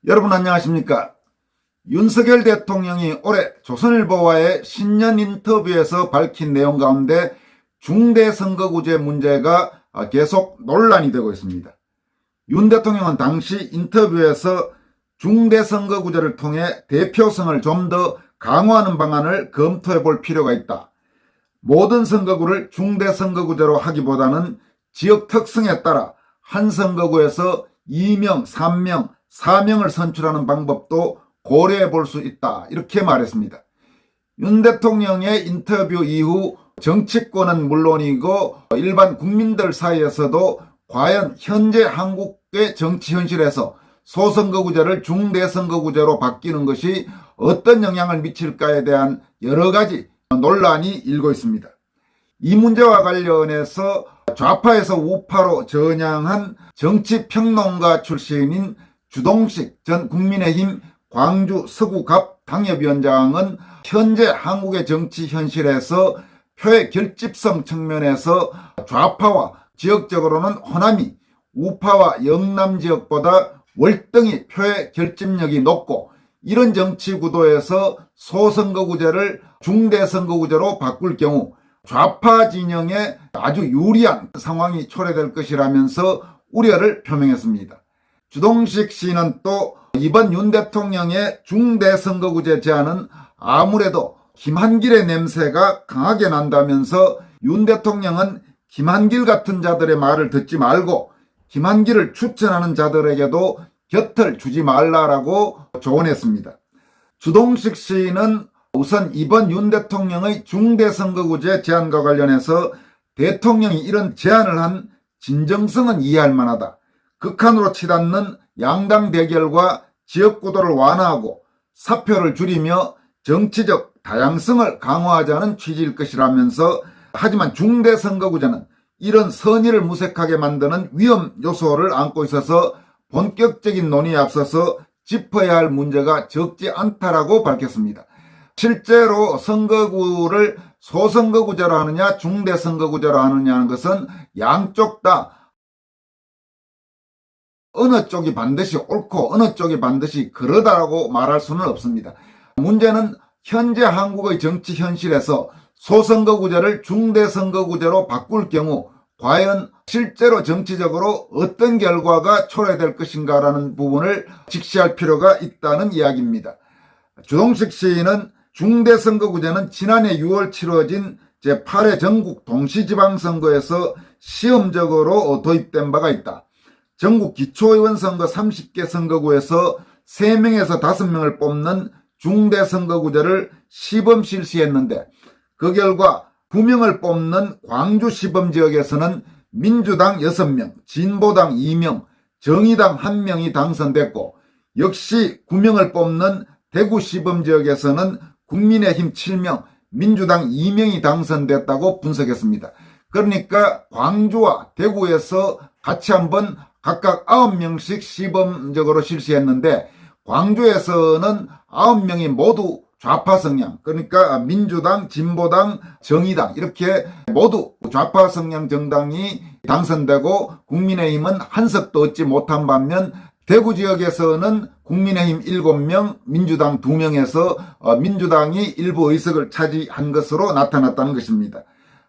여러분 안녕하십니까? 윤석열 대통령이 올해 조선일보와의 신년 인터뷰에서 밝힌 내용 가운데 중대선거구제 문제가 계속 논란이 되고 있습니다. 윤 대통령은 당시 인터뷰에서 중대선거구제를 통해 대표성을 좀 더 강화하는 방안을 검토해 볼 필요가 있다. 모든 선거구를 중대선거구제로 하기보다는 지역 특성에 따라 한 선거구에서 2명, 3명, 4명을 선출하는 방법도 고려해 볼 수 있다. 이렇게 말했습니다. 윤 대통령의 인터뷰 이후 정치권은 물론이고 일반 국민들 사이에서도 과연 현재 한국의 정치 현실에서 소선거구제를 중대선거구제로 바뀌는 것이 어떤 영향을 미칠까에 대한 여러 가지 논란이 일고 있습니다. 이 문제와 관련해서 좌파에서 우파로 전향한 정치평론가 출신인 주동식 전 국민의힘 광주 서구갑 당협위원장은 현재 한국의 정치 현실에서 표의 결집성 측면에서 좌파와 지역적으로는 호남이 우파와 영남 지역보다 월등히 표의 결집력이 높고 이런 정치 구도에서 소선거구제를 중대선거구제로 바꿀 경우 좌파 진영에 아주 유리한 상황이 초래될 것이라면서 우려를 표명했습니다. 주동식 씨는 또 이번 윤 대통령의 중대선거구제 제안은 아무래도 김한길의 냄새가 강하게 난다면서 윤 대통령은 김한길 같은 자들의 말을 듣지 말고 김한길을 추천하는 자들에게도 곁을 주지 말라라고 조언했습니다. 주동식 씨는 우선 이번 윤 대통령의 중대선거구제 제안과 관련해서 대통령이 이런 제안을 한 진정성은 이해할 만하다. 극한으로 치닫는 양당 대결과 지역구도를 완화하고 사표를 줄이며 정치적 다양성을 강화하자는 취지일 것이라면서 하지만 중대선거구제는 이런 선의를 무색하게 만드는 위험 요소를 안고 있어서 본격적인 논의에 앞서서 짚어야 할 문제가 적지 않다라고 밝혔습니다. 실제로 선거구를 소선거구제로 하느냐 중대선거구제로 하느냐는 것은 양쪽 다 어느 쪽이 반드시 옳고 어느 쪽이 반드시 그러다라고 말할 수는 없습니다. 문제는 현재 한국의 정치 현실에서 소선거구제를 중대선거구제로 바꿀 경우 과연 실제로 정치적으로 어떤 결과가 초래될 것인가라는 부분을 직시할 필요가 있다는 이야기입니다. 주동식 씨는 중대선거구제는 지난해 6월 치러진 제8회 전국 동시지방선거에서 시험적으로 도입된 바가 있다. 전국 기초의원 선거 30개 선거구에서 3명에서 5명을 뽑는 중대선거구제를 시범 실시했는데 그 결과 9명을 뽑는 광주 시범지역에서는 민주당 6명, 진보당 2명, 정의당 1명이 당선됐고 역시 9명을 뽑는 대구 시범지역에서는 국민의힘 7명, 민주당 2명이 당선됐다고 분석했습니다. 그러니까 광주와 대구에서 같이 한번 각각 9명씩 시범적으로 실시했는데 광주에서는 9명이 모두 좌파 성향, 그러니까 민주당, 진보당, 정의당 이렇게 모두 좌파 성향 정당이 당선되고 국민의힘은 한 석도 얻지 못한 반면 대구 지역에서는 국민의힘 7명, 민주당 2명에서 민주당이 일부 의석을 차지한 것으로 나타났다는 것입니다.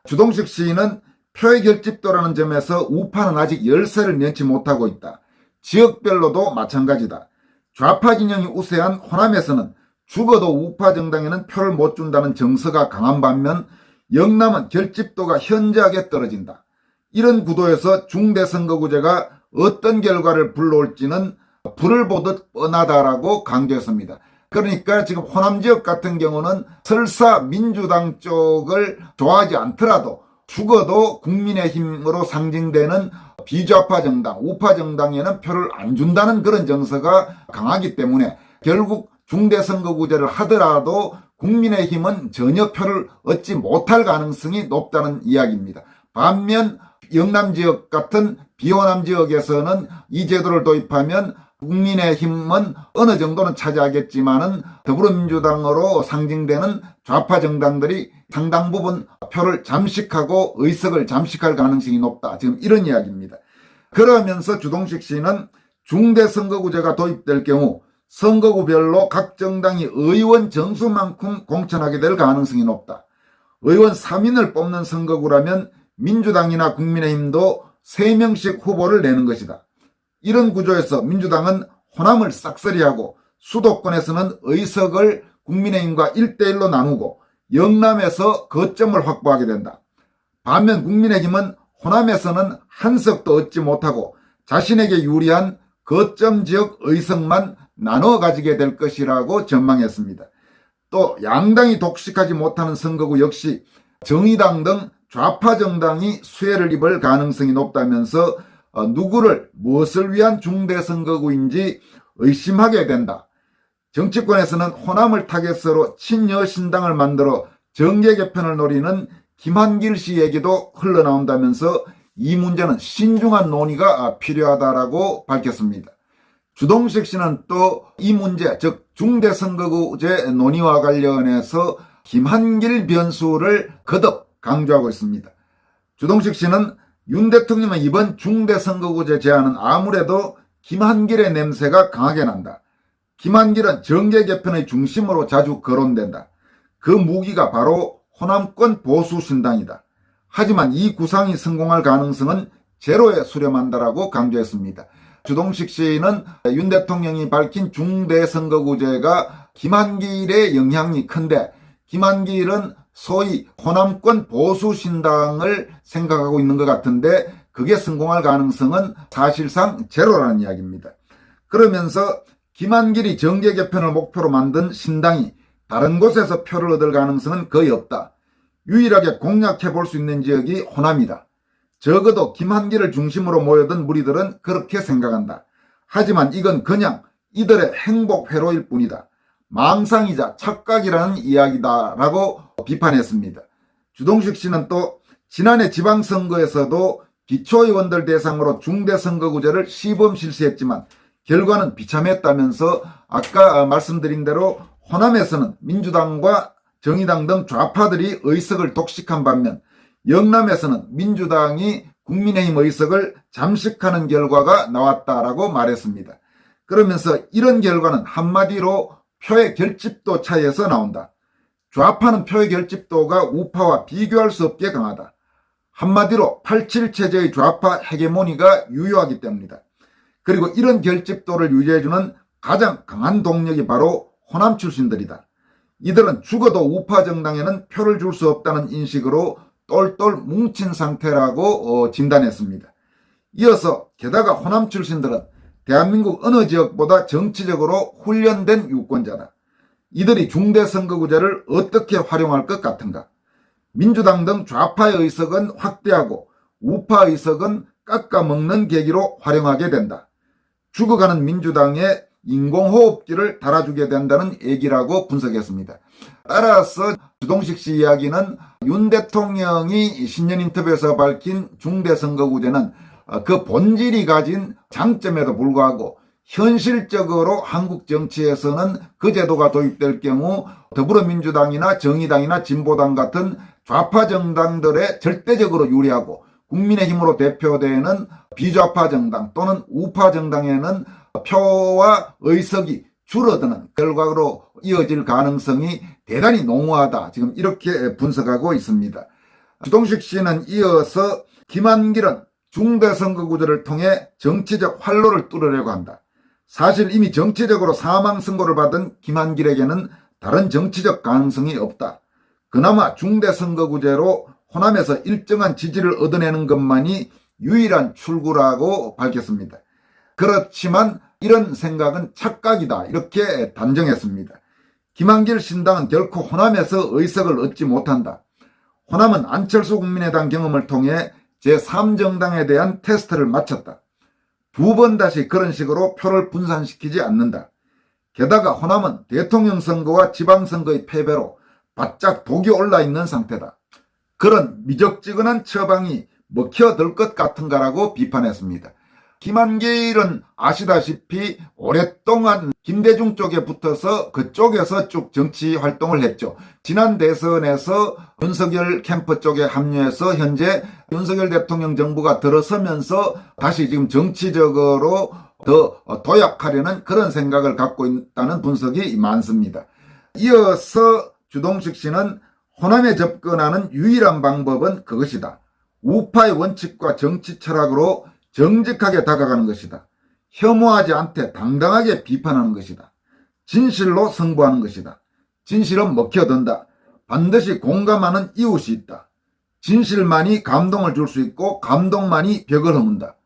주동식 씨는 표의 결집도라는 점에서 우파는 아직 열세를 면치 못하고 있다. 지역별로도 마찬가지다. 좌파 진영이 우세한 호남에서는 죽어도 우파 정당에는 표를 못 준다는 정서가 강한 반면 영남은 결집도가 현저하게 떨어진다. 이런 구도에서 중대선거구제가 어떤 결과를 불러올지는 불을 보듯 뻔하다라고 강조했습니다. 그러니까 지금 호남 지역 같은 경우는 설사 민주당 쪽을 좋아하지 않더라도 죽어도 국민의힘으로 상징되는 비좌파 정당, 우파 정당에는 표를 안 준다는 그런 정서가 강하기 때문에 결국 중대선거구제를 하더라도 국민의힘은 전혀 표를 얻지 못할 가능성이 높다는 이야기입니다. 반면 영남 지역 같은 비호남 지역에서는 이 제도를 도입하면 국민의힘은 어느 정도는 차지하겠지만은 더불어민주당으로 상징되는 좌파 정당들이 상당 부분 표를 잠식하고 의석을 잠식할 가능성이 높다. 지금 이런 이야기입니다. 그러면서 주동식 씨는 중대선거구제가 도입될 경우 선거구별로 각 정당이 의원 정수만큼 공천하게 될 가능성이 높다. 의원 3인을 뽑는 선거구라면 민주당이나 국민의힘도 3명씩 후보를 내는 것이다. 이런 구조에서 민주당은 호남을 싹쓸이하고 수도권에서는 의석을 국민의힘과 1대1로 나누고 영남에서 거점을 확보하게 된다. 반면 국민의힘은 호남에서는 한 석도 얻지 못하고 자신에게 유리한 거점 지역 의석만 나눠 가지게 될 것이라고 전망했습니다. 또 양당이 독식하지 못하는 선거구 역시 정의당 등 좌파 정당이 수혜를 입을 가능성이 높다면서 누구를 무엇을 위한 중대선거구인지 의심하게 된다. 정치권에서는 호남을 타겟으로 친여신당을 만들어 정계 개편을 노리는 김한길 씨 얘기도 흘러나온다면서 이 문제는 신중한 논의가 필요하다라고 밝혔습니다. 주동식 씨는 또 이 문제, 즉 중대선거구제 논의와 관련해서 김한길 변수를 거듭 강조하고 있습니다. 주동식 씨는 윤 대통령의 이번 중대선거구제 제안은 아무래도 김한길의 냄새가 강하게 난다. 김한길은 정계 개편의 중심으로 자주 거론된다. 그 무기가 바로 호남권 보수신당이다. 하지만 이 구상이 성공할 가능성은 제로에 수렴한다라고 강조했습니다. 주동식 씨는 윤 대통령이 밝힌 중대선거구제가 김한길의 영향이 큰데 김한길은 소위 호남권 보수신당을 생각하고 있는 것 같은데 그게 성공할 가능성은 사실상 제로라는 이야기입니다. 그러면서 김한길이 정계 개편을 목표로 만든 신당이 다른 곳에서 표를 얻을 가능성은 거의 없다. 유일하게 공략해 볼 수 있는 지역이 호남이다. 적어도 김한길을 중심으로 모여든 무리들은 그렇게 생각한다. 하지만 이건 그냥 이들의 행복 회로일 뿐이다. 망상이자 착각이라는 이야기다라고 비판했습니다. 주동식 씨는 또 지난해 지방선거에서도 기초의원들 대상으로 중대선거구제를 시범 실시했지만 결과는 비참했다면서 아까 말씀드린 대로 호남에서는 민주당과 정의당 등 좌파들이 의석을 독식한 반면 영남에서는 민주당이 국민의힘 의석을 잠식하는 결과가 나왔다라고 말했습니다. 그러면서 이런 결과는 한마디로 표의 결집도 차이에서 나온다. 좌파는 표의 결집도가 우파와 비교할 수 없게 강하다. 한마디로 87 체제의 좌파 헤게모니가 유효하기 때문이다. 그리고 이런 결집도를 유지해주는 가장 강한 동력이 바로 호남 출신들이다. 이들은 죽어도 우파 정당에는 표를 줄 수 없다는 인식으로 똘똘 뭉친 상태라고 진단했습니다. 이어서 게다가 호남 출신들은 대한민국 어느 지역보다 정치적으로 훈련된 유권자다. 이들이 중대선거구제를 어떻게 활용할 것 같은가? 민주당 등 좌파의 의석은 확대하고 우파 의석은 깎아먹는 계기로 활용하게 된다. 죽어가는 민주당의 인공호흡기를 달아주게 된다는 얘기라고 분석했습니다. 따라서 주동식 씨 이야기는 윤 대통령이 신년 인터뷰에서 밝힌 중대선거구제는 그 본질이 가진 장점에도 불구하고 현실적으로 한국 정치에서는 그 제도가 도입될 경우 더불어민주당이나 정의당이나 진보당 같은 좌파 정당들의 절대적으로 유리하고 국민의힘으로 대표되는 비좌파 정당 또는 우파 정당에는 표와 의석이 줄어드는 결과로 이어질 가능성이 대단히 농후하다. 지금 이렇게 분석하고 있습니다. 주동식 씨는 이어서 김한길은 중대선거구제를 통해 정치적 활로를 뚫으려고 한다. 사실 이미 정치적으로 사망선고를 받은 김한길에게는 다른 정치적 가능성이 없다. 그나마 중대선거구제로 호남에서 일정한 지지를 얻어내는 것만이 유일한 출구라고 밝혔습니다. 그렇지만 이런 생각은 착각이다. 이렇게 단정했습니다. 김한길 신당은 결코 호남에서 의석을 얻지 못한다. 호남은 안철수 국민의당 경험을 통해 제3정당에 대한 테스트를 마쳤다. 두 번 다시 그런 식으로 표를 분산시키지 않는다. 게다가 호남은 대통령 선거와 지방선거의 패배로 바짝 독이 올라 있는 상태다. 그런 미적지근한 처방이 먹혀들 것 같은가라고 비판했습니다. 김한길은 아시다시피 오랫동안 김대중 쪽에 붙어서 그쪽에서 쭉 정치 활동을 했죠. 지난 대선에서 윤석열 캠프 쪽에 합류해서 현재 윤석열 대통령 정부가 들어서면서 다시 지금 정치적으로 더 도약하려는 그런 생각을 갖고 있다는 분석이 많습니다. 이어서 주동식 씨는 호남에 접근하는 유일한 방법은 그것이다. 우파의 원칙과 정치 철학으로 정직하게 다가가는 것이다. 혐오하지 않되 당당하게 비판하는 것이다. 진실로 승부하는 것이다. 진실은 먹혀든다. 반드시 공감하는 이웃이 있다. 진실만이 감동을 줄 수 있고 감동만이 벽을 허문다.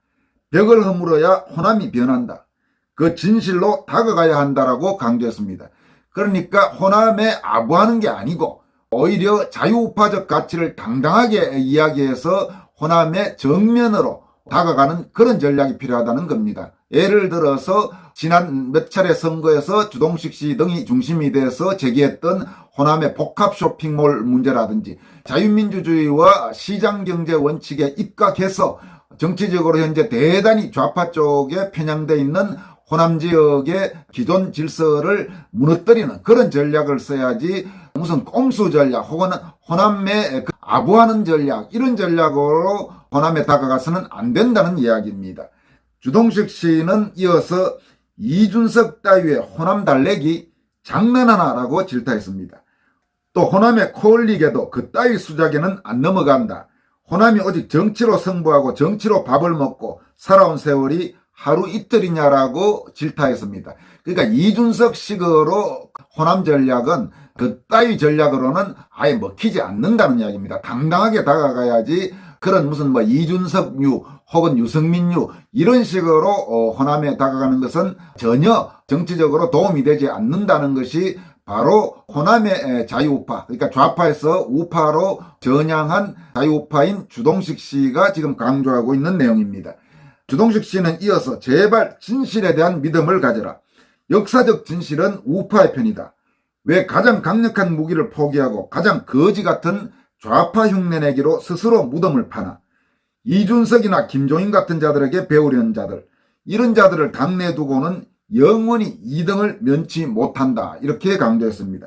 벽을 허물어야 호남이 변한다. 그 진실로 다가가야 한다라고 강조했습니다. 그러니까 호남에 아부하는 게 아니고 오히려 자유우파적 가치를 당당하게 이야기해서 호남의 정면으로 다가가는 그런 전략이 필요하다는 겁니다. 예를 들어서 지난 몇 차례 선거에서 주동식 씨 등이 중심이 돼서 제기했던 호남의 복합 쇼핑몰 문제라든지 자유민주주의와 시장경제 원칙에 입각해서 정치적으로 현재 대단히 좌파 쪽에 편향되어 있는 호남 지역의 기존 질서를 무너뜨리는 그런 전략을 써야지 무슨 꼼수 전략 혹은 호남에 아부하는 전략 이런 전략으로 호남에 다가가서는 안 된다는 이야기입니다. 주동식 씨는 이어서 이준석 따위의 호남 달래기 장난하나라고 질타했습니다. 또 호남에 코올리게도 그 따위 수작에는 안 넘어간다. 호남이 오직 정치로 승부하고 정치로 밥을 먹고 살아온 세월이 하루 이틀이냐라고 질타했습니다. 그러니까 이준석 식으로 호남 전략은 그 따위 전략으로는 아예 먹히지 않는다는 이야기입니다. 당당하게 다가가야지 그런 무슨 뭐 이준석류 혹은 유승민류 이런 식으로 호남에 다가가는 것은 전혀 정치적으로 도움이 되지 않는다는 것이 바로 호남의 자유우파, 그러니까 좌파에서 우파로 전향한 자유우파인 주동식 씨가 지금 강조하고 있는 내용입니다. 주동식 씨는 이어서 제발 진실에 대한 믿음을 가져라. 역사적 진실은 우파의 편이다. 왜 가장 강력한 무기를 포기하고 가장 거지 같은 좌파 흉내내기로 스스로 무덤을 파나. 이준석이나 김종인 같은 자들에게 배우려는 자들, 이런 자들을 당내에 두고는 영원히 2등을 면치 못한다. 이렇게 강조했습니다.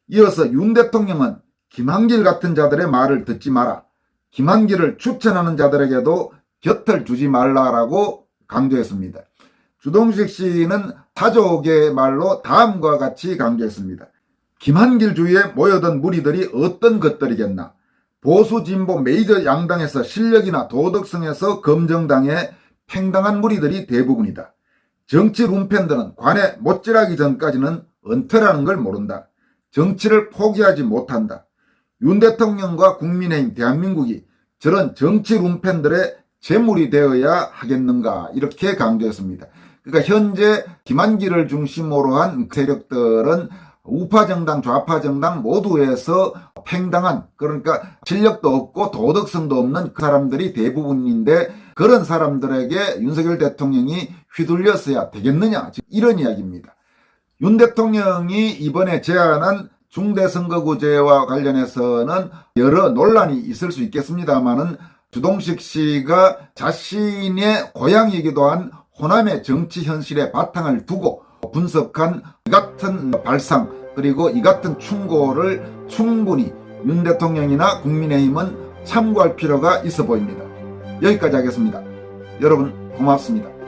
이어서 윤 대통령은 김한길 같은 자들의 말을 듣지 마라. 김한길을 추천하는 자들에게도 곁을 주지 말라라고 강조했습니다. 주동식 씨는 타족의 말로 다음과 같이 강조했습니다. 김한길 주위에 모여든 무리들이 어떤 것들이겠나. 보수 진보 메이저 양당에서 실력이나 도덕성에서 검증당해 팽당한 무리들이 대부분이다. 정치 룸팬들은 관에 못질하기 전까지는 은퇴라는 걸 모른다. 정치를 포기하지 못한다. 윤 대통령과 국민의힘 대한민국이 저런 정치 룸팬들의 재물이 되어야 하겠는가 이렇게 강조했습니다. 그러니까 현재 김한길을 중심으로 한 세력들은 우파정당 좌파정당 모두에서 팽당한, 그러니까 실력도 없고 도덕성도 없는 그 사람들이 대부분인데 그런 사람들에게 윤석열 대통령이 휘둘렸어야 되겠느냐 이런 이야기입니다. 윤 대통령이 이번에 제안한 중대선거구제와 관련해서는 여러 논란이 있을 수 있겠습니다만은 주동식 씨가 자신의 고향이기도 한 호남의 정치 현실의 바탕을 두고 분석한 이 같은 발상 그리고 이 같은 충고를 충분히 윤 대통령이나 국민의힘은 참고할 필요가 있어 보입니다. 여기까지 하겠습니다. 여러분 고맙습니다.